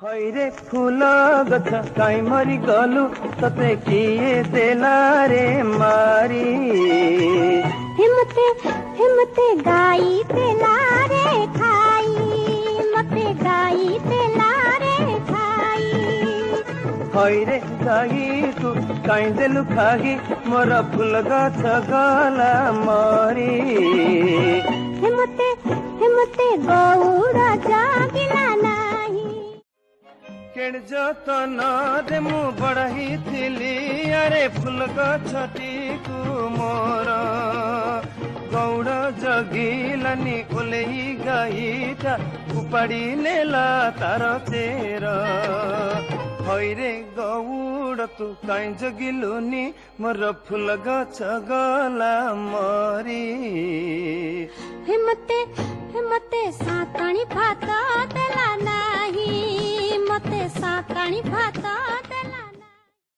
हैरे फूल गछ काई मरी गलु तते किए देला रे मारी हिमते गाई तेला रे खाई मते गाई तेला रे खाई हैरे गाई तू काई देलु खागी मोर फूल गछ गला मरी हिमते गौड़ा जागिला नाही केड़ जतन दे मु बड़ही थिली अरे फूल गछटी को मोर गौड़ जगिलानी ओलेही गाईटा उपाड़ी नेला तार तेर हैरे गौड़ तू काई जगिलुनी मोर फूल गछ गला मरी हिमते साताणी भात देला नाही मते साताणी भात